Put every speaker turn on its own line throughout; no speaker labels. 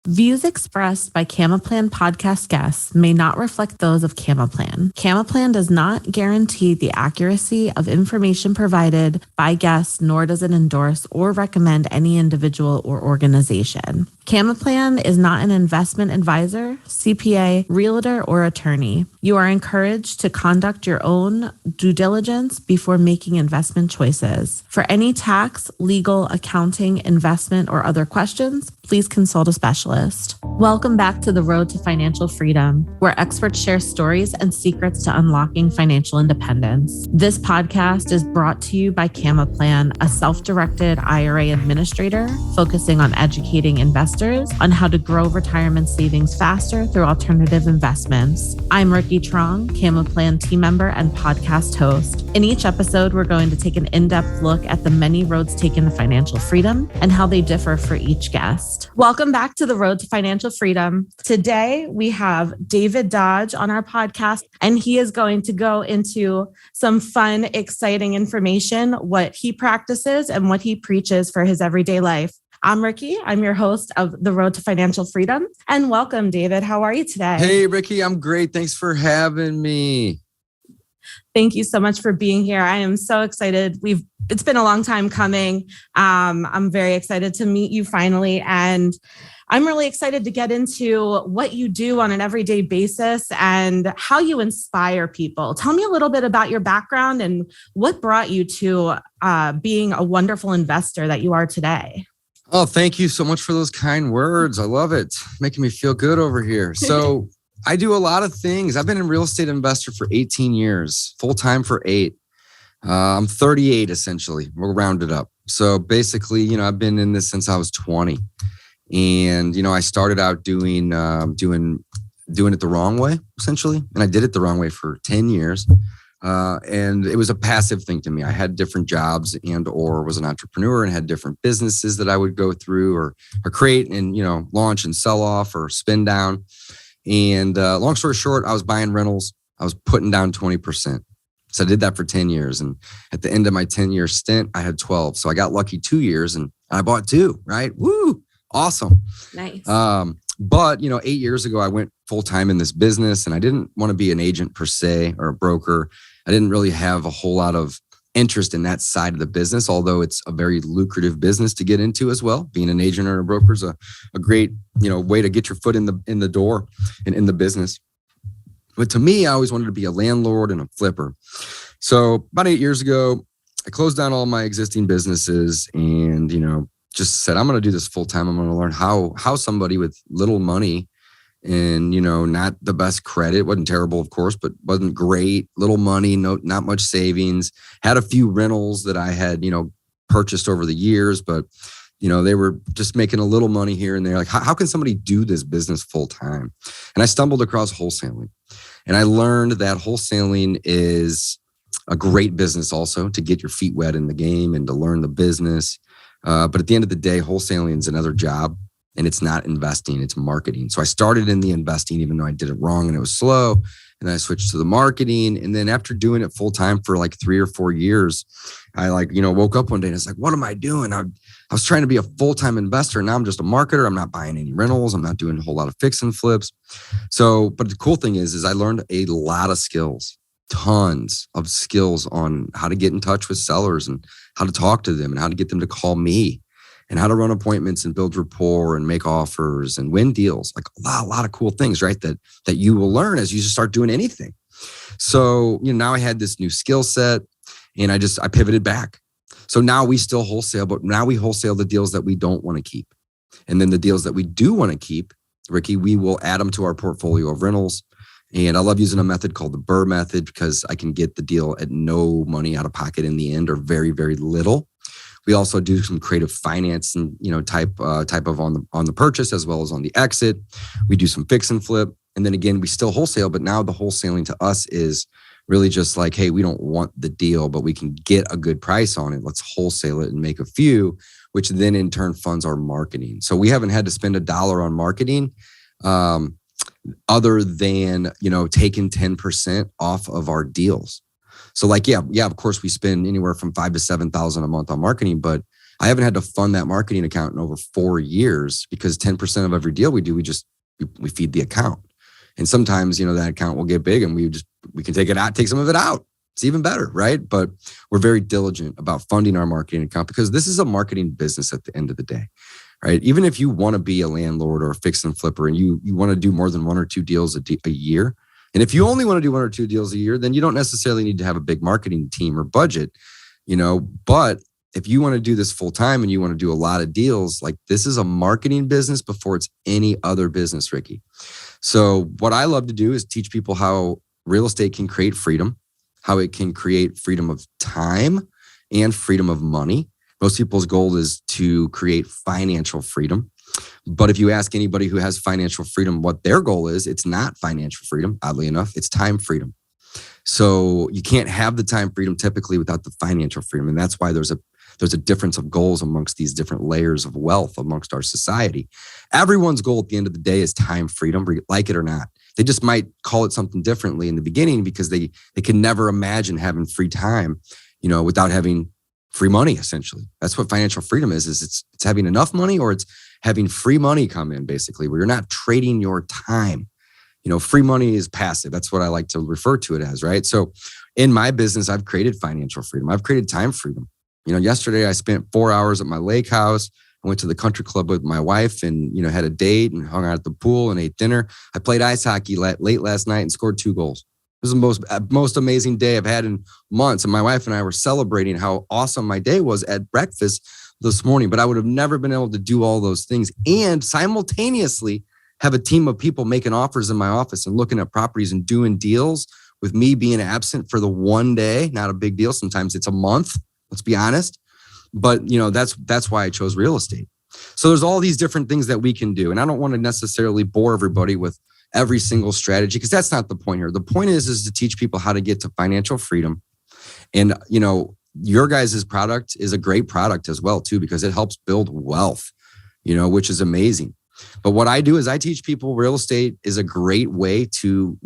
Views expressed by CamaPlan podcast guests may not reflect those of CamaPlan. CamaPlan does not guarantee the accuracy of information provided by guests, nor does it endorse or recommend any individual or organization. CamaPlan is not an investment advisor, CPA, realtor, or attorney. You are encouraged to conduct your own due diligence before making investment choices. For any tax, legal, accounting, investment, or other questions, please consult a specialist. Welcome back to the Road to Financial Freedom, where experts share stories and secrets to unlocking financial independence. This podcast is brought to you by CamaPlan, a self-directed IRA administrator focusing on educating investors on how to grow retirement savings faster through alternative investments. I'm Ricky Trong, CamaPlan team member and podcast host. In each episode, we're going to take an in-depth look at the many roads taken to financial freedom and how they differ for each guest. Welcome back to the Road to Financial Freedom. Today, we have David Dodge on our podcast, and he is going to go into some fun, exciting information, what he practices and what he preaches for his everyday life. I'm Ricky. I'm your host of The Road to Financial Freedom. And welcome, David. How are you today?
Hey, Ricky. I'm great. Thanks for having me.
Thank you so much for being here. I am so excited. It's been a long time coming. I'm very excited to meet you finally. And I'm really excited to get into what you do on an everyday basis and how you inspire people. Tell me a little bit about your background and what brought you to being a wonderful investor that you are today.
Oh, thank you so much for those kind words. I love it. Making me feel good over here. So I do a lot of things. I've been a real estate investor for 18 years, full-time for 8. I'm 38, essentially. We'll round it up. So basically, I've been in this since I was 20. And, I started out doing it the wrong way, essentially. And I did it the wrong way for 10 years. And it was a passive thing to me. I had different jobs or was an entrepreneur and had different businesses that I would go through or create and, launch and sell off or spin down. And long story short, I was buying rentals. I was putting down 20%. So I did that for 10 years. And at the end of my 10-year stint, I had 12. So I got lucky 2 years and I bought 2, right? Woo! Awesome.
Nice.
But 8 years ago, I went full-time in this business and I didn't want to be an agent per se or a broker. I didn't really have a whole lot of interest in that side of the business, although it's a very lucrative business to get into as well. Being an agent or a broker is a great, way to get your foot in the door and in the business. But to me, I always wanted to be a landlord and a flipper. So about 8 years ago, I closed down all my existing businesses and, just said, I'm going to do this full time. I'm going to learn how somebody with little money and, not the best credit, wasn't terrible, of course, but wasn't great, little money, not much savings, had a few rentals that I had, purchased over the years, but, they were just making a little money here and there. Like, how can somebody do this business full time? And I stumbled across wholesaling and I learned that wholesaling is a great business also to get your feet wet in the game and to learn the business. But at the end of the day, wholesaling is another job and it's not investing, it's marketing. So I started in the investing, even though I did it wrong and it was slow. And then I switched to the marketing. And then after doing it full time for like 3 or 4 years, I woke up one day and it's like, what am I doing? I was trying to be a full-time investor. Now I'm just a marketer. I'm not buying any rentals. I'm not doing a whole lot of fix and flips. But the cool thing is I learned a lot of skills. Tons of skills on how to get in touch with sellers and how to talk to them and how to get them to call me and how to run appointments and build rapport and make offers and win deals. Like a lot of cool things, right? That you will learn as you just start doing anything. So, now I had this new skill set and I pivoted back. So now we still wholesale, but now we wholesale the deals that we don't want to keep. And then the deals that we do want to keep, Ricky, we will add them to our portfolio of rentals. And I love using a method called the Burr method because I can get the deal at no money out of pocket in the end or very, very little. We also do some creative finance and, type of on the purchase as well as on the exit. We do some fix and flip. And then again, we still wholesale, but now the wholesaling to us is really just like, hey, we don't want the deal, but we can get a good price on it. Let's wholesale it and make a few, which then in turn funds our marketing. So we haven't had to spend $1 on marketing. Other than, taking 10% off of our deals. So of course we spend anywhere from $5,000 to $7,000 a month on marketing, but I haven't had to fund that marketing account in over 4 years because 10% of every deal we do, we feed the account. And sometimes, that account will get big and we can take it out, take some of it out. It's even better, right? But we're very diligent about funding our marketing account because this is a marketing business at the end of the day, right? Even if you want to be a landlord or a fix and flipper and you want to do more than 1 or 2 deals a year, and if you only want to do 1 or 2 deals a year, then you don't necessarily need to have a big marketing team or budget, but if you want to do this full time and you want to do a lot of deals, like this is a marketing business before it's any other business, Ricky. So what I love to do is teach people how real estate can create freedom, how it can create freedom of time and freedom of money. Most people's goal is to create financial freedom. But if you ask anybody who has financial freedom what their goal is, it's not financial freedom, oddly enough, it's time freedom. So you can't have the time freedom typically without the financial freedom. And that's why there's a difference of goals amongst these different layers of wealth amongst our society. Everyone's goal at the end of the day is time freedom, like it or not. They just might call it something differently in the beginning because they can never imagine having free time, without having free money, essentially. That's what financial freedom is it's having enough money or it's having free money come in, basically, where you're not trading your time. Free money is passive. That's what I like to refer to it as, right? So in my business, I've created financial freedom. I've created time freedom. Yesterday I spent 4 hours at my lake house. I went to the country club with my wife and, had a date and hung out at the pool and ate dinner. I played ice hockey late last night and scored 2 goals. It was the most amazing day I've had in months. And my wife and I were celebrating how awesome my day was at breakfast this morning, but I would have never been able to do all those things and simultaneously have a team of people making offers in my office and looking at properties and doing deals with me being absent for the one day. Not a big deal. Sometimes it's a month. Let's be honest. But, that's why I chose real estate. So there's all these different things that we can do. And I don't want to necessarily bore everybody with every single strategy because that's not the point here. The point is to teach people how to get to financial freedom. And, your guys' product is a great product as well, too, because it helps build wealth, which is amazing. But what I do is I teach people real estate is a great way to,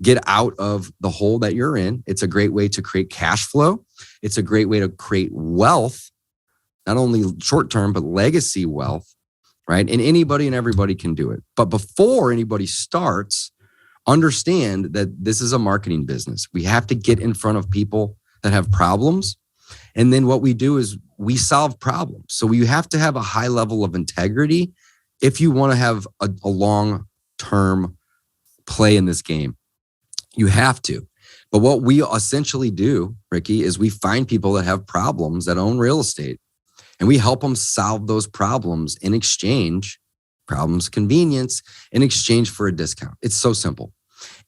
get out of the hole that you're in. It's a great way to create cash flow. It's a great way to create wealth, not only short-term, but legacy wealth, right? And anybody and everybody can do it. But before anybody starts, understand that this is a marketing business. We have to get in front of people that have problems. And then what we do is we solve problems. So you have to have a high level of integrity if you want to have a long-term play in this game. You have to. But what we essentially do, Ricky, is we find people that have problems that own real estate and we help them solve those problems in exchange, convenience, in exchange for a discount. It's so simple.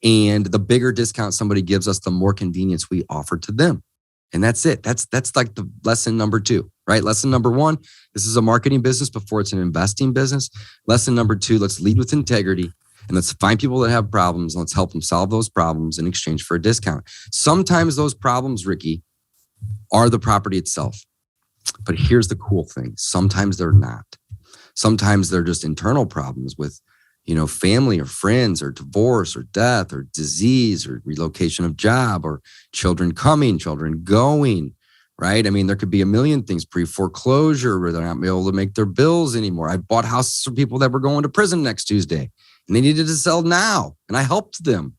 And the bigger discount somebody gives us, the more convenience we offer to them. And that's it. That's like the lesson number 2, right? Lesson number 1, this is a marketing business before it's an investing business. Lesson number 2, let's lead with integrity. And let's find people that have problems and let's help them solve those problems in exchange for a discount. Sometimes those problems, Ricky, are the property itself. But here's the cool thing. Sometimes they're not. Sometimes they're just internal problems with, family or friends or divorce or death or disease or relocation of job or children coming, children going, right? I mean, there could be a million things, pre-foreclosure where they're not able to make their bills anymore. I bought houses for people that were going to prison next Tuesday. And they needed to sell now. And I helped them.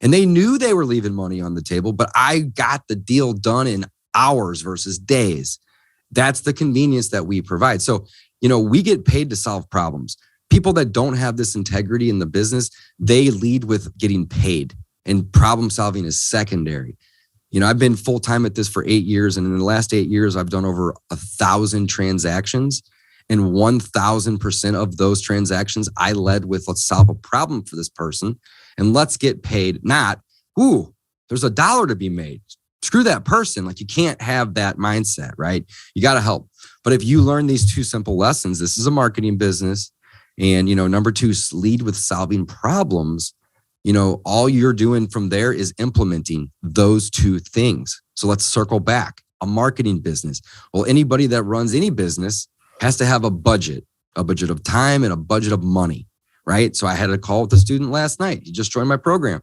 And they knew they were leaving money on the table, but I got the deal done in hours versus days. That's the convenience that we provide. So, we get paid to solve problems. People that don't have this integrity in the business, they lead with getting paid and problem solving is secondary. I've been full-time at this for 8 years. And in the last 8 years, I've done over 1,000 transactions. And 1,000% of those transactions, I led with, let's solve a problem for this person and let's get paid. Not, there's $1 to be made. Screw that person. Like you can't have that mindset, right? You got to help. But if you learn these 2 simple lessons, this is a marketing business. And, number 2, lead with solving problems. All you're doing from there is implementing those 2 things. So let's circle back. A marketing business. Well, anybody that runs any business has to have a budget of time and a budget of money, right? So I had a call with a student last night. He just joined my program.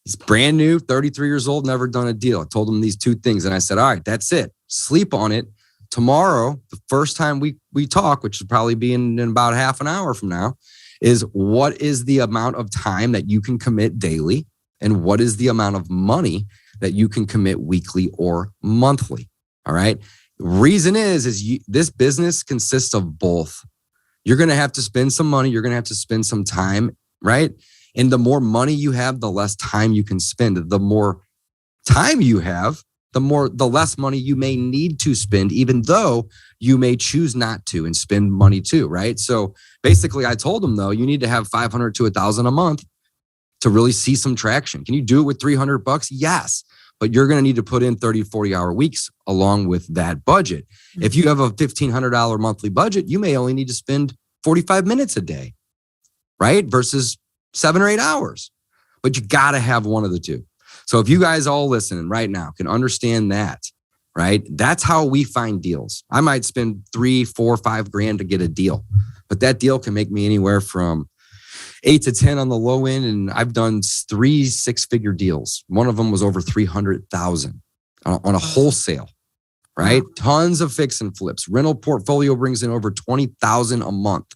He's brand new, 33 years old, never done a deal. I told him these 2 things. And I said, all right, that's it. Sleep on it. tomorrow, the first time we talk, which will probably be in about half an hour from now, is what is the amount of time that you can commit daily, and what is the amount of money that you can commit weekly or monthly. All right. Reason is this business consists of both. You're going to have to spend some money. You're going to have to spend some time, right? And the more money you have, the less time you can spend. The more time you have, the less money you may need to spend, even though you may choose not to and spend money too, right? So basically I told them though, you need to have 500 to 1,000 a month to really see some traction. Can you do it with $300? Yes. But you're going to need to put in 30, 40-hour weeks along with that budget. If you have a $1,500 monthly budget, you may only need to spend 45 minutes a day, right? Versus 7 or 8 hours. But you got to have one of the two. So if you guys all listening right now can understand that, right? That's how we find deals. I might spend $3, $4, $5 to get a deal, but that deal can make me anywhere from 8 to 10 on the low end. And I've done 3 6-figure deals. One of them was over 300,000 on a wholesale, right? Wow. Tons of fix and flips. Rental portfolio brings in over 20,000 a month,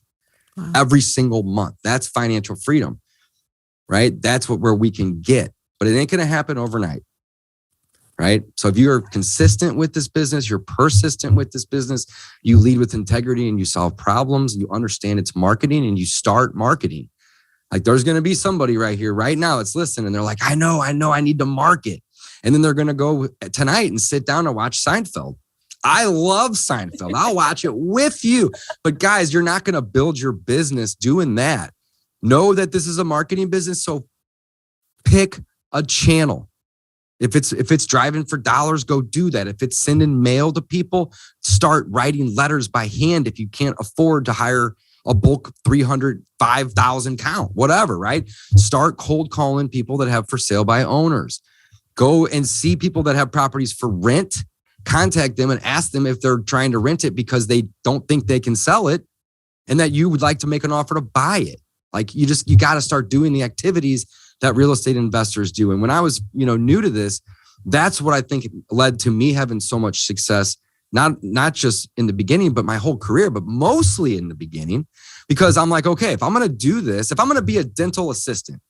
every single month. That's financial freedom, right? That's where we can get, but it ain't going to happen overnight, right? So if you're consistent with this business, you're persistent with this business, you lead with integrity and you solve problems and you understand it's marketing and you start marketing. Like there's going to be somebody right here, right now, it's listening. And they're like, I know, I need to market. And then they're going to go tonight and sit down and watch Seinfeld. I love Seinfeld. I'll watch it with you. But guys, you're not going to build your business doing that. Know that this is a marketing business. So pick a channel. If it's driving for dollars, go do that. If it's sending mail to people, start writing letters by hand. If you can't afford to hire a bulk 300, 5,000 count, whatever, right? Start cold calling people that have for sale by owners. Go and see people that have properties for rent, contact them and ask them if they're trying to rent it because they don't think they can sell it and that you would like to make an offer to buy it. Like you got to start doing the activities that real estate investors do. And when I was, new to this, that's what I think led to me having so much success. Not just in the beginning, but my whole career, but mostly in the beginning, because I'm like, okay, if I'm going to do this, if I'm going to be a dental assistant,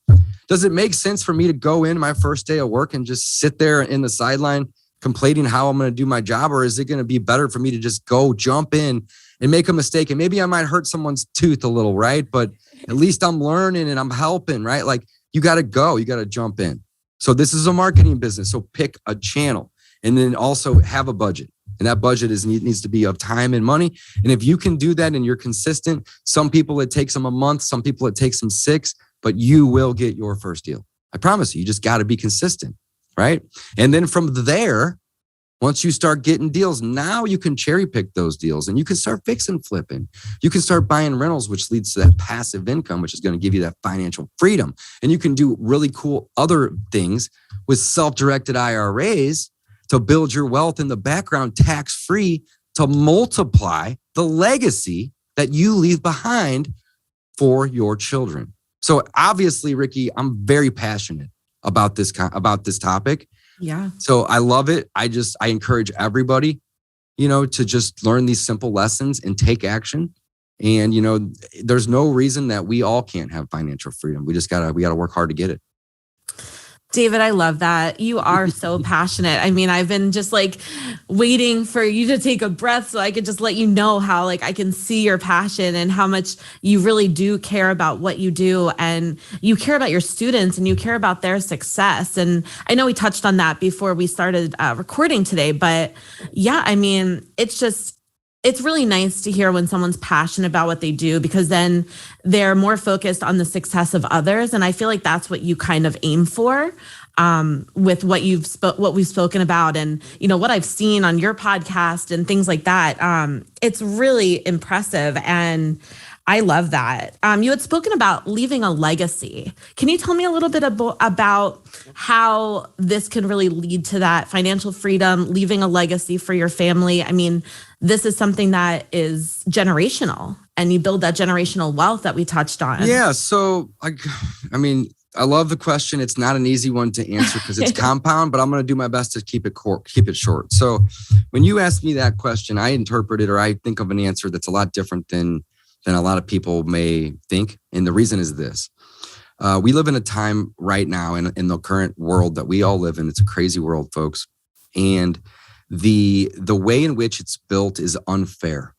does it make sense for me to go in my first day of work and just sit there in the sideline complaining how I'm going to do my job? Or is it going to be better for me to just go jump in and make a mistake? And maybe I might hurt someone's tooth a little, right? But at least I'm learning and I'm helping, right? Like you got to jump in. So this is a marketing business. So pick a channel and then also have a budget. And that budget needs to be of time and money. And if you can do that and you're consistent, some people it takes them a month, some people it takes them 6, but you will get your first deal. I promise you, you just got to be consistent, right? And then from there, once you start getting deals, now you can cherry pick those deals and you can start fixing flipping. You can start buying rentals, which leads to that passive income, which is going to give you that financial freedom. And you can do really cool other things with self-directed IRAs to build your wealth in the background tax-free to multiply the legacy that you leave behind for your children. So obviously, Ricky, I'm very passionate about this topic.
Yeah.
So I love it. I encourage everybody, to just learn these simple lessons and take action. And, there's no reason that we all can't have financial freedom. We gotta work hard to get it.
David, I love that. You are so passionate. I mean, I've been just like waiting for you to take a breath so I could just let you know how like I can see your passion and how much you really do care about what you do, and you care about your students and you care about their success. And I know we touched on that before we started recording today, but yeah, I mean, it's really nice to hear when someone's passionate about what they do, because then they're more focused on the success of others. And I feel like that's what you kind of aim for with what we've spoken about and, what I've seen on your podcast and things like that. It's really impressive. And I love that. You had spoken about leaving a legacy. Can you tell me a little bit about how this can really lead to that financial freedom, leaving a legacy for your family? I mean, this is something that is generational, and you build that generational wealth that we touched on.
Yeah. So, I love the question. It's not an easy one to answer because it's compound, but I'm going to do my best to keep it short. So when you ask me that question, I interpret it, or I think of an answer that's a lot different than a lot of people may think. And the reason is this. We live in a time right now in the current world that we all live in. It's a crazy world, folks. And the way in which it's built is unfair.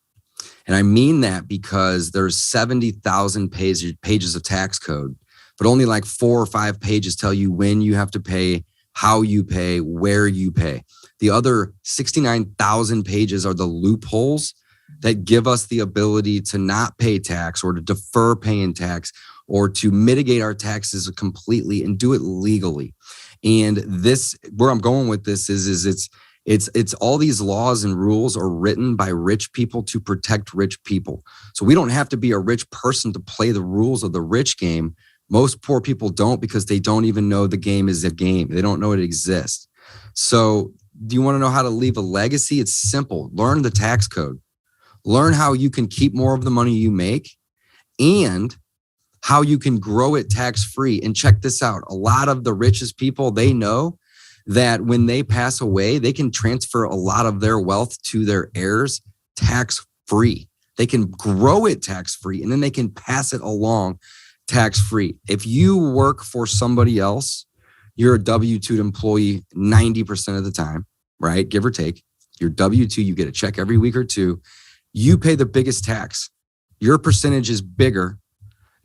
And I mean that because there's 70,000 pages of tax code, but only like 4 or 5 pages tell you when you have to pay, how you pay, where you pay. The other 69,000 pages are the loopholes that give us the ability to not pay tax or to defer paying tax or to mitigate our taxes completely and do it legally. And this, where I'm going with this is it's all these laws and rules are written by rich people to protect rich people. So we don't have to be a rich person to play the rules of the rich game. Most poor people don't, because they don't even know the game is a game. They don't know it exists. So do you want to know how to leave a legacy? It's simple. Learn the tax code. Learn how you can keep more of the money you make and how you can grow it tax-free. And check this out. A lot of the richest people, they know that when they pass away, they can transfer a lot of their wealth to their heirs tax-free. They can grow it tax-free, and then they can pass it along tax-free. If you work for somebody else, you're a W-2 employee 90% of the time, right? Give or take. You're W-2, you get a check every week or two. You pay the biggest tax. Your percentage is bigger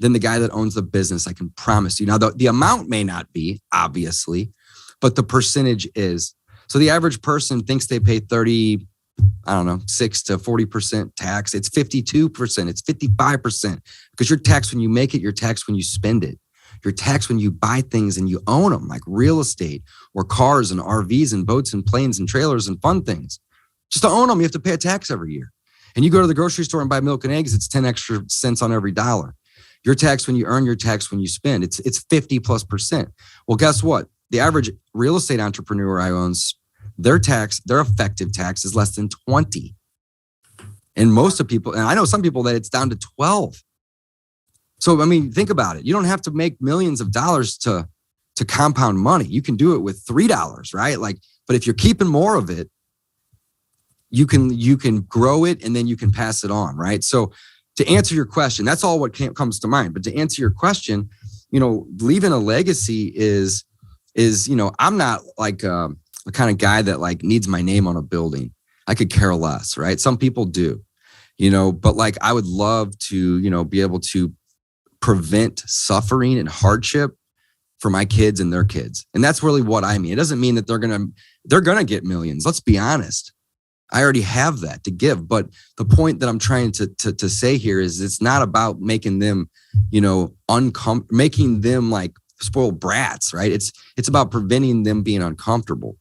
than the guy that owns the business, I can promise you. Now, the amount may not be, obviously, but the percentage is. So the average person thinks they pay 30, 6 to 40% tax. It's 52%. It's 55%, because you're taxed when you make it. You're taxed when you spend it. You're taxed when you buy things and you own them, like real estate or cars and RVs and boats and planes and trailers and fun things. Just to own them, you have to pay a tax every year. And you go to the grocery store and buy milk and eggs, it's 10 extra cents on every dollar. You're taxed when you earn, you're taxed when you spend. It's 50+%. Well, guess what? The average real estate entrepreneur I owns, their effective tax is less than 20. And most of people, and I know some people that it's down to 12. So, I mean, think about it. You don't have to make millions of dollars to compound money. You can do it with $3, right? But if you're keeping more of it, you can grow it and then you can pass it on, right? So to answer your question, that's all what comes to mind. But to answer your question, leaving a legacy is I'm not like the kind of guy that needs my name on a building. I could care less, right? Some people do, but I would love to, be able to prevent suffering and hardship for my kids and their kids. And that's really what I mean. It doesn't mean that they're going to get millions. Let's be honest. I already have that to give. But the point that I'm trying to say here is it's not about making them, making them like spoiled brats, right? It's about preventing them being uncomfortable.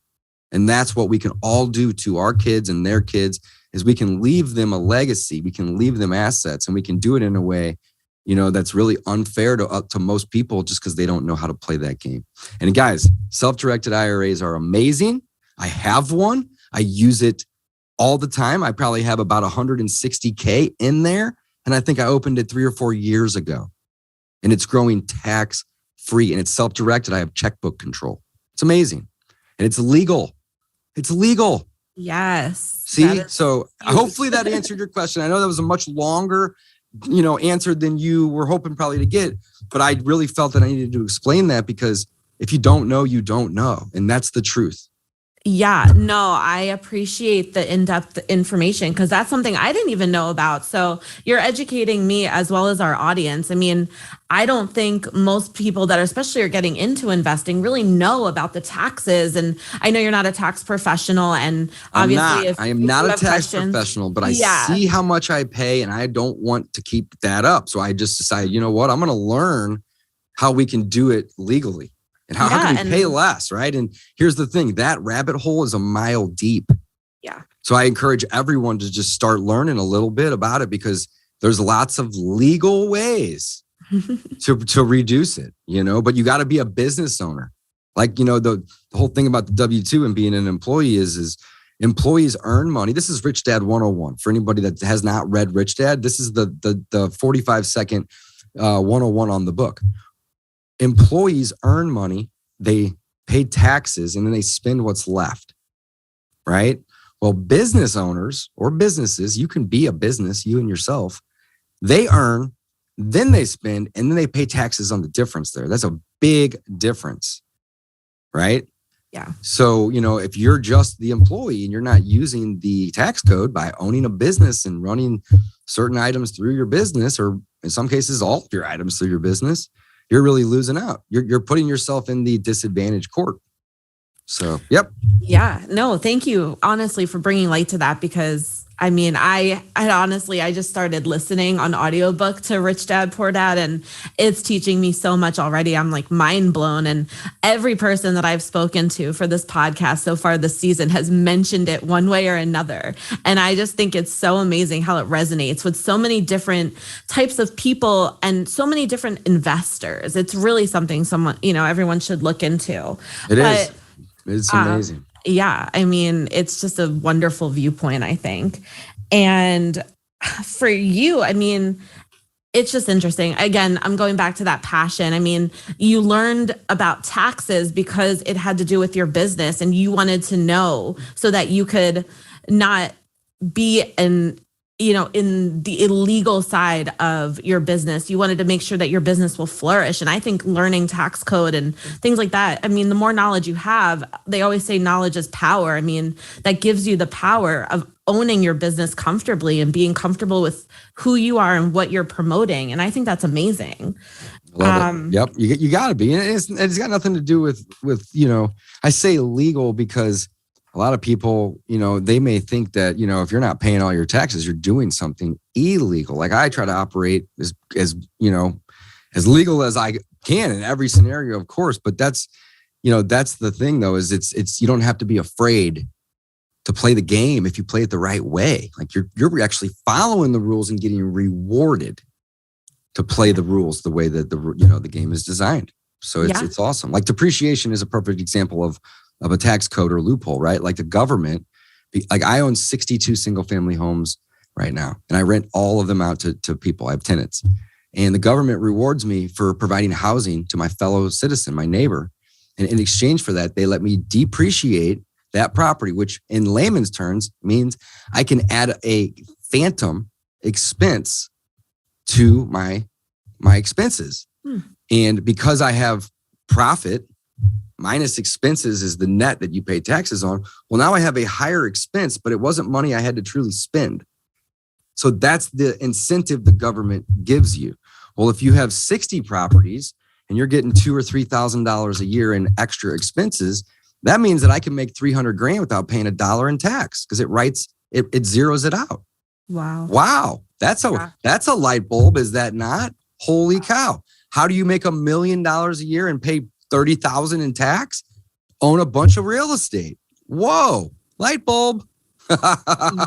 And that's what we can all do to our kids and their kids, is we can leave them a legacy. We can leave them assets, and we can do it in a way, that's really unfair to most people, just because they don't know how to play that game. And guys, self-directed IRAs are amazing. I have one. I use it all the time. I probably have about 160K in there. And I think I opened it 3 or 4 years ago. And it's growing tax free, and it's self-directed. I have checkbook control. It's amazing. And it's legal. It's legal.
Yes.
See, so hopefully that answered your question. I know that was a much longer, answer than you were hoping probably to get, but I really felt that I needed to explain that, because if you don't know, you don't know. And that's the truth.
Yeah, no, I appreciate the in-depth information, because that's something I didn't even know about. So you're educating me as well as our audience. I mean, I don't think most people that especially are getting into investing really know about the taxes. And I know you're not a tax professional, and obviously
I am not a tax professional, but I see how much I pay, and I don't want to keep that up. So I just decided, you know what, I'm going to learn how we can do it legally. And how can we pay less, right? And here's the thing, that rabbit hole is a mile deep.
Yeah.
So I encourage everyone to just start learning a little bit about it, because there's lots of legal ways to reduce it, but you got to be a business owner. The whole thing about the W-2 and being an employee is employees earn money. This is Rich Dad 101. For anybody that has not read Rich Dad, this is the 45-second 101 on the book. employees earn money, they pay taxes, and then they spend what's left, right? Well, business owners or businesses, you can be a business, you and yourself, they earn, then they spend, and then they pay taxes on the difference there. That's a big difference, right?
Yeah.
So, if you're just the employee and you're not using the tax code by owning a business and running certain items through your business, or in some cases, all of your items through your business, you're really losing out. You're putting yourself in the disadvantaged court. So, yep.
Yeah, no, thank you honestly for bringing light to that, because I mean, I honestly, I just started listening on audiobook to Rich Dad Poor Dad, and it's teaching me so much already. I'm like mind blown. And every person that I've spoken to for this podcast so far this season has mentioned it one way or another. And I just think it's so amazing how it resonates with so many different types of people and so many different investors. It's really something everyone should look into.
It's amazing.
Yeah, I mean, it's just a wonderful viewpoint, I think. And for you, I mean, it's just interesting. Again, I'm going back to that passion. I mean, you learned about taxes because it had to do with your business and you wanted to know so that you could not be in the illegal side of your business. You wanted to make sure that your business will flourish. And I think learning tax code and things like that, I mean, the more knowledge you have, they always say knowledge is power. I mean, that gives you the power of owning your business comfortably and being comfortable with who you are and what you're promoting. And I think that's amazing.
Love it. Yep. You got to be. And it's got nothing to do with, I say legal because a lot of people, they may think that, if you're not paying all your taxes, you're doing something illegal. Like I try to operate as legal as I can in every scenario, of course. But that's the thing though, is it's you don't have to be afraid to play the game if you play it the right way. Like you're actually following the rules and getting rewarded to play the rules the way that the game is designed. So it's awesome. Like depreciation is a perfect example of a tax code or loophole, right? Like the government, like I own 62 single family homes right now, and I rent all of them out to people. I have tenants, and the government rewards me for providing housing to my fellow citizen, my neighbor. And in exchange for that, they let me depreciate that property, which in layman's terms means I can add a phantom expense to my expenses. And because I have profit minus expenses is the net that you pay taxes on. Well, now I have a higher expense, but it wasn't money I had to truly spend. So that's the incentive the government gives you. Well, if you have 60 properties and you're getting $2,000 or $3,000 a year in extra expenses, that means that I can make $300,000 without paying $1 in tax because it zeroes it out. Wow. That's a light bulb. Is that not? Holy cow. How do you make $1 million a year and pay $30,000 in tax? Own a bunch of real estate. Whoa, light bulb.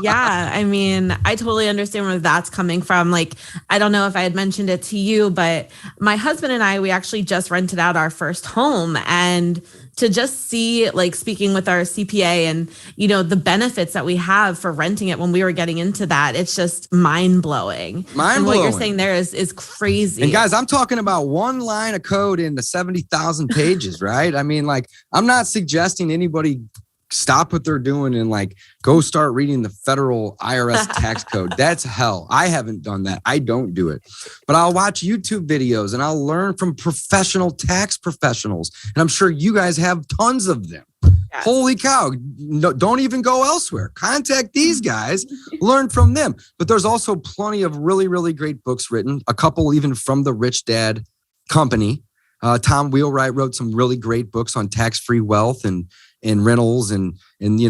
Yeah, I mean, I totally understand where that's coming from. Like, I don't know if I had mentioned it to you, but my husband and I, we actually just rented out our first home, and to just see, like, speaking with our CPA and, the benefits that we have for renting it when we were getting into that, it's just mind blowing. And what you're saying there is crazy.
And guys, I'm talking about one line of code in the 70,000 pages, right? I mean, like, I'm not suggesting anybody stop what they're doing and like go start reading the federal IRS tax code. That's hell. I haven't done that. I don't do it, but I'll watch YouTube videos and I'll learn from professional tax professionals. And I'm sure you guys have tons of them. Yes. Holy cow. No, don't even go elsewhere. Contact these guys, learn from them. But there's also plenty of really, really great books written, a couple even from the Rich Dad company. Tom Wheelwright wrote some really great books on tax-free wealth and rentals and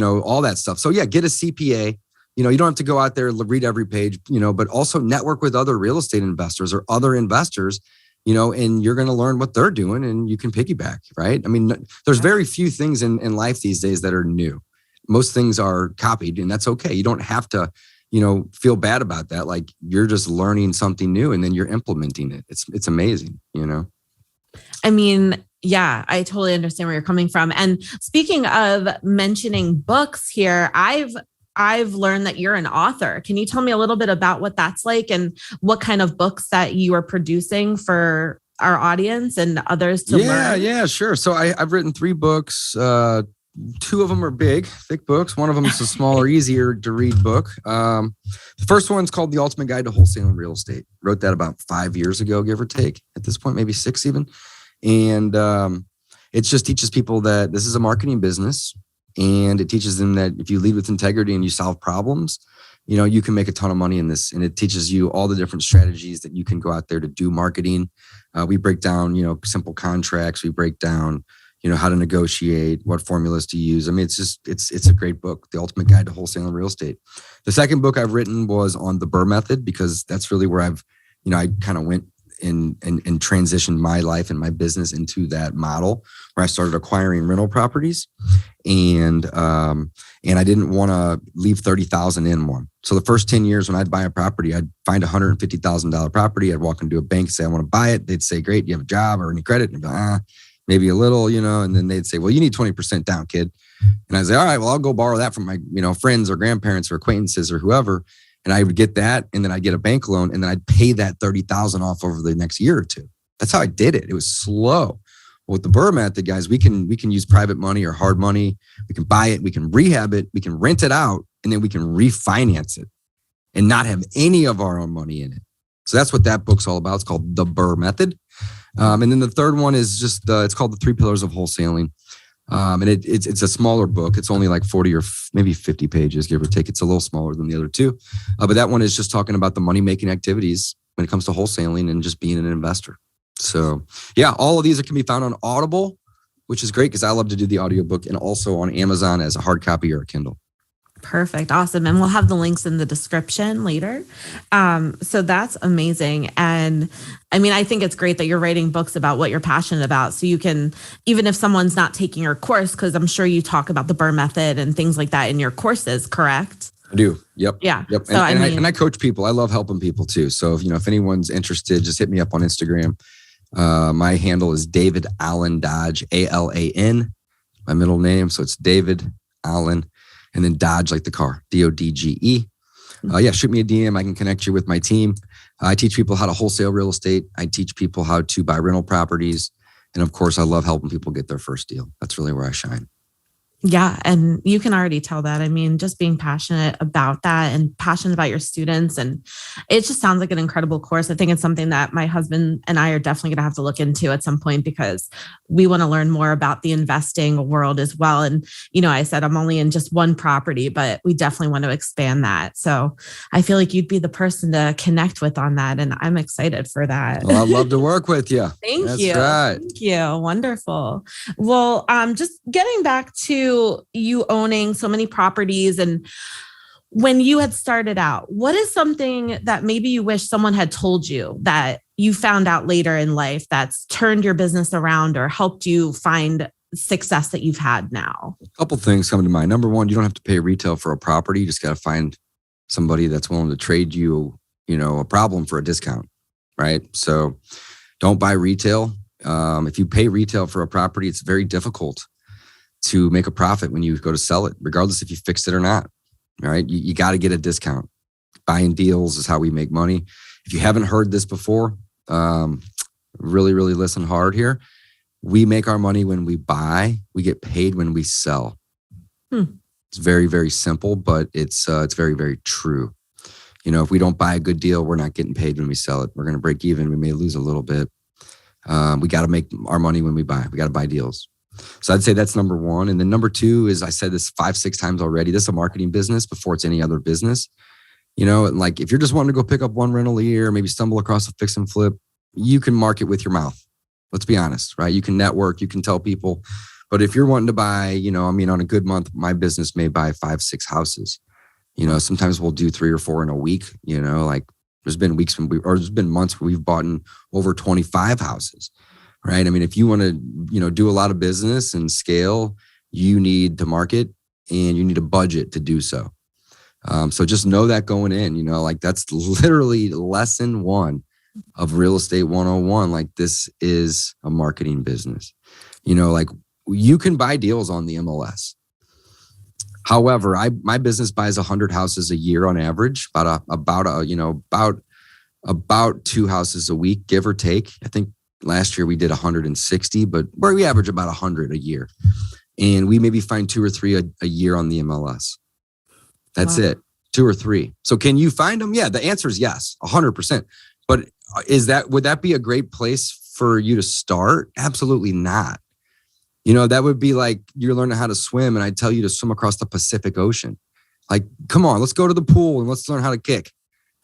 all that stuff. So yeah, get a CPA. You don't have to go out there and read every page, but also network with other real estate investors or other investors, and you're going to learn what they're doing and you can piggyback, right? I mean, there's very few things in life these days that are new. Most things are copied, and that's okay. You don't have to, feel bad about that. Like, you're just learning something new and then you're implementing it. It's amazing,
I mean, yeah, I totally understand where you're coming from. And speaking of mentioning books here, I've learned that you're an author. Can you tell me a little bit about what that's like and what kind of books that you are producing for our audience and others to learn?
Yeah, sure. So I've written 3 books. 2 of them are big, thick books. One of them is a smaller, easier to read book. The first one's called The Ultimate Guide to Wholesaling Real Estate. Wrote that about 5 years ago, give or take. At this point, maybe 6 even. And it just teaches people that this is a marketing business, and it teaches them that if you lead with integrity and you solve problems, you can make a ton of money in this. And it teaches you all the different strategies that you can go out there to do marketing. We break down, simple contracts. We break down, how to negotiate, what formulas to use. I mean, it's a great book, The Ultimate Guide to Wholesaling Real Estate. The second book I've written was on the BRRRR method, because that's really where I kind of went and transitioned my life and my business into that model, where I started acquiring rental properties, and I didn't want to leave $30,000 in one. So the first 10 years when I'd buy a property, I'd find a $150,000 property. I'd walk into a bank, say, I want to buy it. They'd say, great, you have a job or any credit? And I'd be like, maybe a little, and then they'd say, well, you need 20% down, kid. And I'd say, all right, well, I'll go borrow that from my, friends or grandparents or acquaintances or whoever. And I would get that, and then I'd get a bank loan, and then I'd pay that $30,000 off over the next year or two. That's how I did it. It was slow. Well, with the BRRRR method, guys, we can use private money or hard money. We can buy it, we can rehab it, we can rent it out, and then we can refinance it and not have any of our own money in it. So that's what that book's all about. It's called the BRRRR method. And then the third one is just, it's called The 3 Pillars of Wholesaling. And it's a smaller book. It's only like 40 or maybe 50 pages, give or take. It's a little smaller than the other 2. But that one is just talking about the money-making activities when it comes to wholesaling and just being an investor. So yeah, all of these can be found on Audible, which is great because I love to do the audiobook, and also on Amazon as a hard copy or a Kindle.
Perfect. Awesome. And we'll have the links in the description later. So that's amazing. And I mean, I think it's great that you're writing books about what you're passionate about. So you can, even if someone's not taking your course, because I'm sure you talk about the BRRRR method and things like that in your courses, correct?
I do. Yep.
Yeah.
Yep.
So
I coach people. I love helping people too. So if anyone's interested, just hit me up on Instagram. My handle is David Allen Dodge, ALAN, my middle name. So it's David Allen. And then Dodge, like the car, DODGE. Shoot me a DM. I can connect you with my team. I teach people how to wholesale real estate. I teach people how to buy rental properties. And of course, I love helping people get their first deal. That's really where I shine.
Yeah. And you can already tell that. I mean, just being passionate about that and passionate about your students. And it just sounds like an incredible course. I think it's something that my husband and I are definitely going to have to look into at some point, because we want to learn more about the investing world as well. And, I said I'm only in just one property, but we definitely want to expand that. So I feel like you'd be the person to connect with on that. And I'm excited for that.
Well, I'd love to work with you.
Thank you.
Right.
Thank you. Wonderful. Well, just getting back to you owning so many properties, and when you had started out, what is something that maybe you wish someone had told you that you found out later in life that's turned your business around or helped you find success that you've had now?
A couple things come to mind. Number one, you don't have to pay retail for a property. You just got to find somebody that's willing to trade you, a problem for a discount, right? So don't buy retail. If you pay retail for a property, it's very difficult to make a profit when you go to sell it, regardless if you fixed it or not. All right. You got to get a discount. Buying deals is how we make money. If you haven't heard this before, really, really listen hard here. We make our money when we buy. We get paid when we sell. It's very, very simple, but it's very, very true. If we don't buy a good deal, we're not getting paid when we sell it. We're going to break even. We may lose a little bit. We got to make our money when we buy. We got to buy deals. So I'd say that's number one. And then number two is, I said this 5-6 times already, this is a marketing business before it's any other business. And like, if you're just wanting to go pick up one rental a year, maybe stumble across a fix and flip, you can market with your mouth. Let's be honest, right? You can network, you can tell people. But if you're wanting to buy, on a good month, my business may buy 5-6 houses. Sometimes we'll do 3 or 4 in a week. Like there's been weeks there's been months where we've bought over 25 houses. Right. I mean, if you want to, do a lot of business and scale, you need to market and you need a budget to do so. So just know that going in, like that's literally lesson 1 of real estate 101. Like this is a marketing business. Like you can buy deals on the MLS. However, my business buys 100 houses a year on average, about 2 houses a week, give or take. I think Last year we did 160, but where we average about 100 a year. And we maybe find 2 or 3 a year on the MLS. That's it. 2 or 3. So can you find them? Yeah, the answer is yes, 100%. But would that be a great place for you to start? Absolutely not. That would be like you're learning how to swim and I tell you to swim across the Pacific Ocean. Like, come on, let's go to the pool and let's learn how to kick.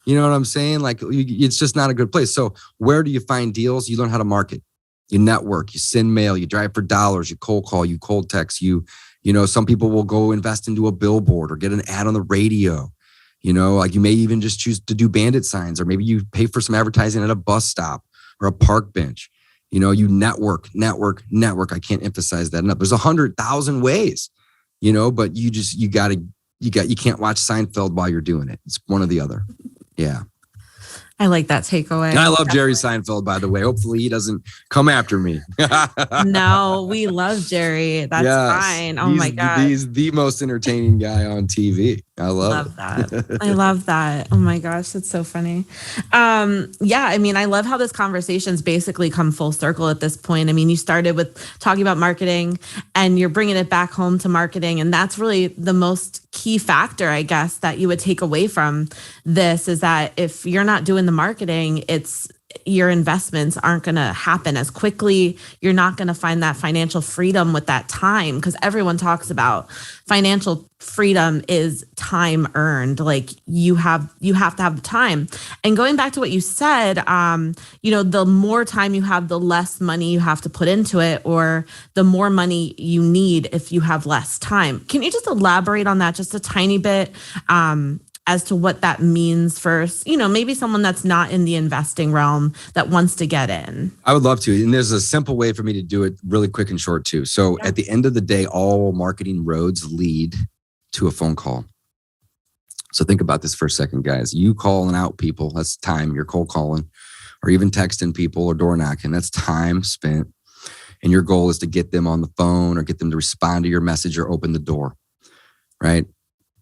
You know what I'm saying? Like, it's just not a good place. So where do you find deals? You learn how to market. You network, you send mail, you drive for dollars, you cold call, you cold text, some people will go invest into a billboard or get an ad on the radio. Like you may even just choose to do bandit signs, or maybe you pay for some advertising at a bus stop or a park bench. You network. I can't emphasize that enough. There's 100,000 ways, but you can't watch Seinfeld while you're doing it. It's one or the other. Yeah.
I like that takeaway.
And I love Jerry Seinfeld, by the way. Hopefully he doesn't come after me.
No, we love Jerry. That's fine. Oh my God.
He's the most entertaining guy on TV. I love
that. I love that. Oh my gosh, that's so funny. Yeah, I mean, I love how this conversation's basically come full circle at this point. I mean, you started with talking about marketing and you're bringing it back home to marketing. And that's really the most key factor, I guess, that you would take away from this is that if you're not doing the marketing, your investments aren't going to happen as quickly. You're not going to find that financial freedom with that time, because everyone talks about financial freedom is time earned. Like you have to have the time. And going back to what you said, the more time you have, the less money you have to put into it, or the more money you need if you have less time. Can you just elaborate on that just a tiny bit? As to what that means for, maybe someone that's not in the investing realm that wants to get in? I
would love to. And there's a simple way for me to do it really quick and short too. So At the end of the day, all marketing roads lead to a phone call. So think about this for a second, guys. You calling out people, that's time. You're cold calling, or even texting people or door knocking. That's time spent. And your goal is to get them on the phone or get them to respond to your message or open the door, right?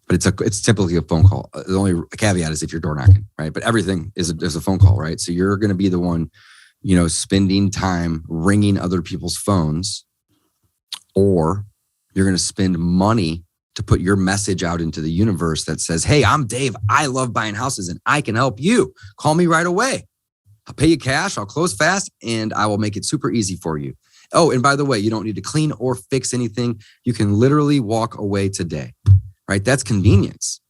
But it's typically a phone call. The only caveat is if you're door knocking, right? But everything is a phone call, right? So you're going to be the one, spending time ringing other people's phones, or you're going to spend money to put your message out into the universe that says, hey, I'm Dave. I love buying houses and I can help you. Call me right away. I'll pay you cash. I'll close fast and I will make it super easy for you. Oh, and by the way, you don't need to clean or fix anything. You can literally walk away today. Right? That's convenience.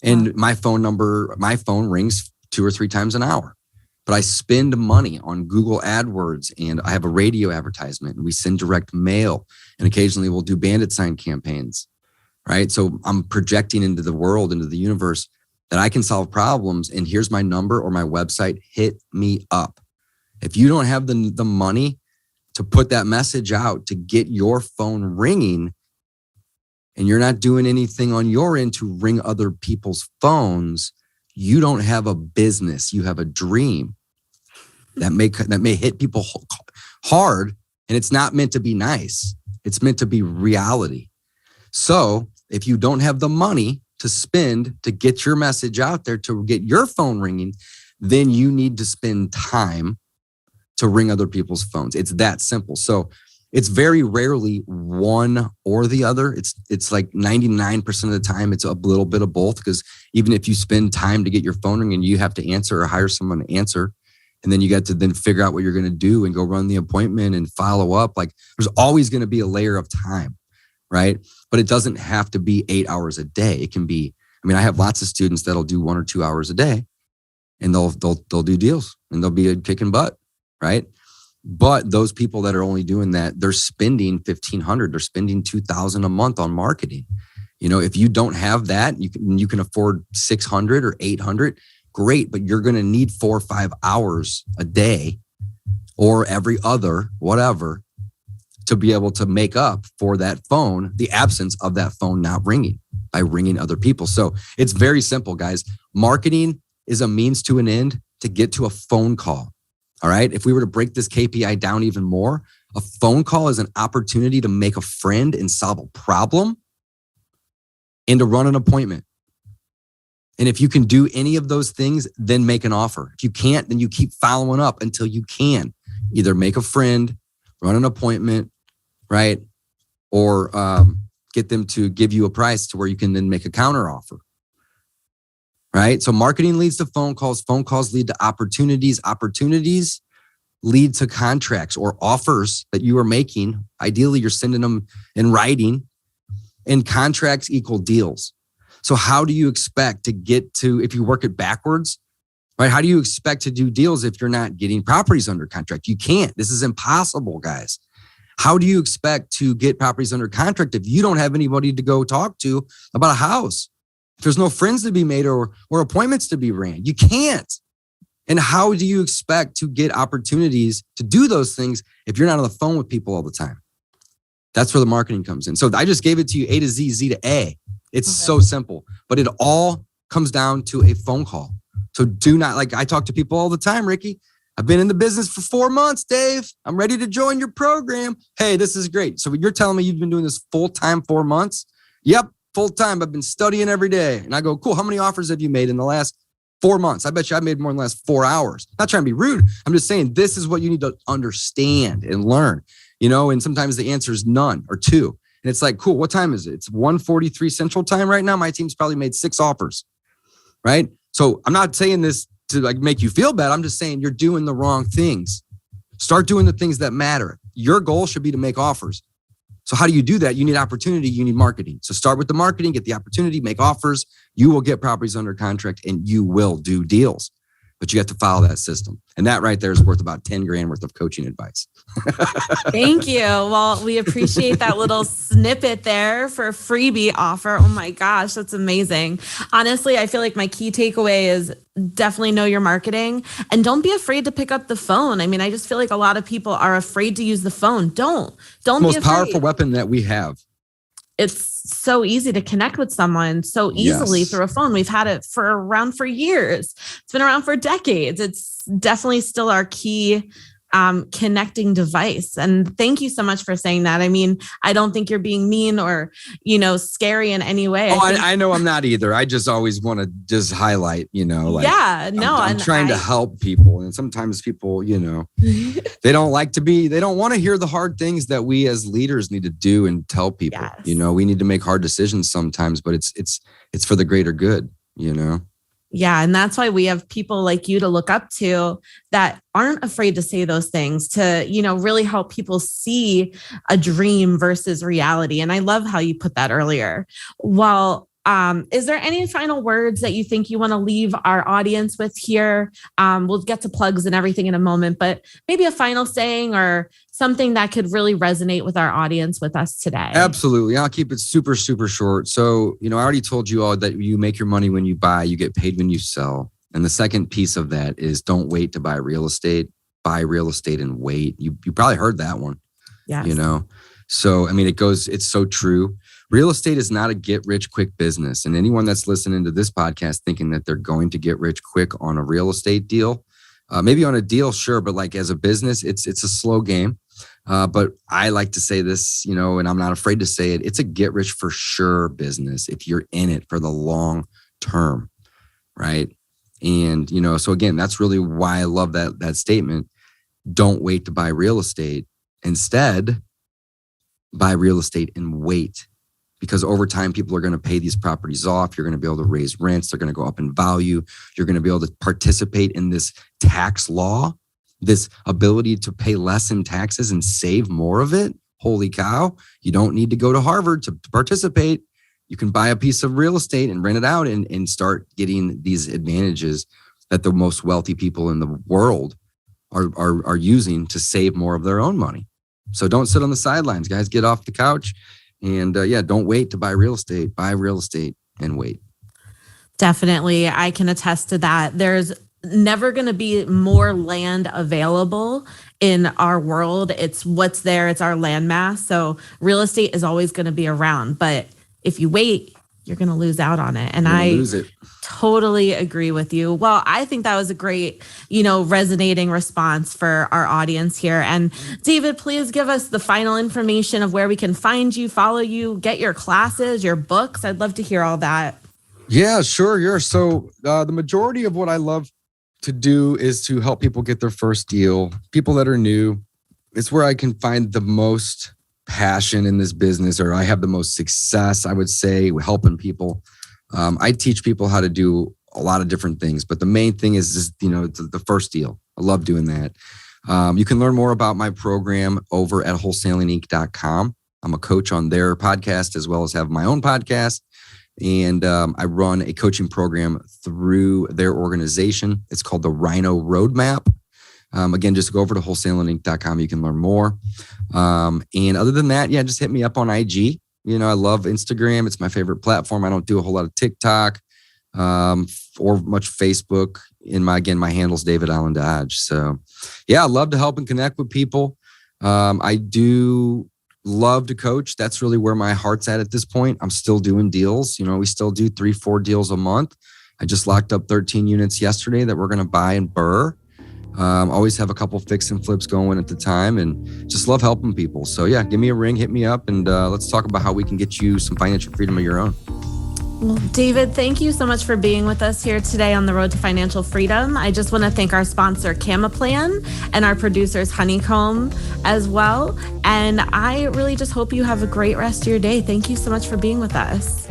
And my phone rings 2 or 3 times an hour, but I spend money on Google AdWords and I have a radio advertisement and we send direct mail and occasionally we'll do bandit sign campaigns, right? So I'm projecting into the world, into the universe that I can solve problems. And here's my number or my website, hit me up. If you don't have the money to put that message out, to get your phone ringing, and you're not doing anything on your end to ring other people's phones, you don't have a business. You have a dream that may hit people hard, and it's not meant to be nice. It's meant to be reality. So if you don't have the money to spend to get your message out there, to get your phone ringing, then you need to spend time to ring other people's phones. It's that simple. So it's very rarely one or the other. It's like 99% of the time, it's a little bit of both, because even if you spend time to get your phone ringing, you have to answer or hire someone to answer. And then you got to then figure out what you're going to do and go run the appointment and follow up. Like there's always going to be a layer of time, right? But it doesn't have to be 8 hours a day. It can be, I have lots of students that'll do 1 or 2 hours a day and they'll do deals and they'll be kicking butt, right? But those people that are only doing that, they're spending $1,500, they're spending $2,000 a month on marketing. If you don't have that, you can afford $600 or $800, great, but you're going to need 4 or 5 hours a day or every other, whatever, to be able to make up for that phone, the absence of that phone not ringing by ringing other people. So it's very simple, guys. Marketing is a means to an end to get to a phone call. All right. If we were to break this KPI down even more, a phone call is an opportunity to make a friend and solve a problem and to run an appointment. And if you can do any of those things, then make an offer. If you can't, then you keep following up until you can. Either make a friend, run an appointment, right? Or get them to give you a price to where you can then make a counter offer, right? So marketing leads to phone calls lead to opportunities lead to contracts or offers that you are making. Ideally, you're sending them in writing, and contracts equal deals. So how do you expect to get to, if you work it backwards, right? How do you expect to do deals if you're not getting properties under contract? You can't. This is impossible, guys. How do you expect to get properties under contract if you don't have anybody to go talk to about a house? If there's no friends to be made or appointments to be ran, you can't. And how do you expect to get opportunities to do those things if you're not on the phone with people all the time? That's where the marketing comes in. So I just gave it to you A to Z, Z to A. It's so simple, but it all comes down to a phone call. So do not, like I talk to people all the time, Ricky. I've been in the business for 4 months, Dave. I'm ready to join your program. Hey, this is great. So you're telling me you've been doing this full-time 4 months? Yep, full-time. I've been studying every day. And I go, cool. How many offers have you made in the last 4 months? I bet you I made more in the last 4 hours. Not trying to be rude. I'm just saying this is what you need to understand and learn, and sometimes the answer is none or two. And it's like, cool, what time is it? It's 1:43 Central Time right now. My team's probably made 6 offers, right? So I'm not saying this to like make you feel bad. I'm just saying you're doing the wrong things. Start doing the things that matter. Your goal should be to make offers. So how do you do that? You need opportunity, you need marketing. So start with the marketing, get the opportunity, make offers. You will get properties under contract and you will do deals. But you have to follow that system. And that right there is worth about 10 grand worth of coaching advice.
Thank you. Well, we appreciate that little snippet there for a freebie offer. Oh my gosh, that's amazing. Honestly, I feel like my key takeaway is definitely know your marketing and don't be afraid to pick up the phone. I mean, I just feel like a lot of people are afraid to use the phone. Don't be afraid.
Most powerful weapon that we have.
It's so easy to connect with someone so easily through a phone. We've had it around for years. It's been around for decades. It's definitely still our key connecting device. And thank you so much for saying that. I mean, I don't think you're being mean or, scary in any way.
I know I'm not either. I just always want to just highlight, I'm trying to help people. And sometimes people, they don't want to hear the hard things that we as leaders need to do and tell people, we need to make hard decisions sometimes, but it's for the greater good,
Yeah. And that's why we have people like you to look up to that aren't afraid to say those things to, really help people see a dream versus reality. And I love how you put that earlier. Well, is there any final words that you think you want to leave our audience with here? We'll get to plugs and everything in a moment, but maybe a final saying or something that could really resonate with our audience with us today.
Absolutely. I'll keep it super, super short. So, I already told you all that you make your money when you buy, you get paid when you sell. And the second piece of that is don't wait to buy real estate, buy real estate and wait. You probably heard that one, So, it's so true. Real estate is not a get rich quick business. And anyone that's listening to this podcast thinking that they're going to get rich quick on a real estate deal, maybe on a deal, sure. But like as a business, it's a slow game. But I like to say this, and I'm not afraid to say it. It's a get rich for sure business if you're in it for the long term, right? And, so again, that's really why I love that statement. Don't wait to buy real estate. Instead, buy real estate and wait. Because over time, people are going to pay these properties off. You're going to be able to raise rents. They're going to go up in value. You're going to be able to participate in this tax law, this ability to pay less in taxes and save more of it. Holy cow. You don't need to go to Harvard to participate. You can buy a piece of real estate and rent it out and start getting these advantages that the most wealthy people in the world are using to save more of their own money. So don't sit on the sidelines, guys. Get off the couch. And don't wait to buy real estate. Buy real estate and wait.
Definitely. I can attest to that. There's never going to be more land available in our world. It's what's there. It's our land mass. So real estate is always going to be around. But if you wait, you're going to lose out on it. And I totally agree with you. Well, I think that was a great, resonating response for our audience here. And David, please give us the final information of where we can find you, follow you, get your classes, your books. I'd love to hear all that.
Yeah, sure. So the majority of what I love to do is to help people get their first deal, people that are new. It's where I can find the most passion in this business, or I have the most success, I would say, helping people. I teach people how to do a lot of different things, but the main thing is just, the first deal. I love doing that. You can learn more about my program over at wholesalinginc.com. I'm a coach on their podcast as well as have my own podcast. And I run a coaching program through their organization. It's called the Rhino Roadmap. Again, just go over to wholesalinginc.com. You can learn more. And other than that, just hit me up on IG. I love Instagram. It's my favorite platform. I don't do a whole lot of TikTok or much Facebook. And my handle's David Allen Dodge. So I love to help and connect with people. I do love to coach. That's really where my heart's at this point. I'm still doing deals. We still do 3-4 deals a month. I just locked up 13 units yesterday that we're going to buy in Burr. Always have a couple fix and flips going at the time, and just love helping people. So give me a ring, hit me up, and let's talk about how we can get you some financial freedom of your own.
Well, David, thank you so much for being with us here today on the road to financial freedom. I just want to thank our sponsor, CamaPlan, and our producers, Honeycomb, as well. And I really just hope you have a great rest of your day. Thank you so much for being with us.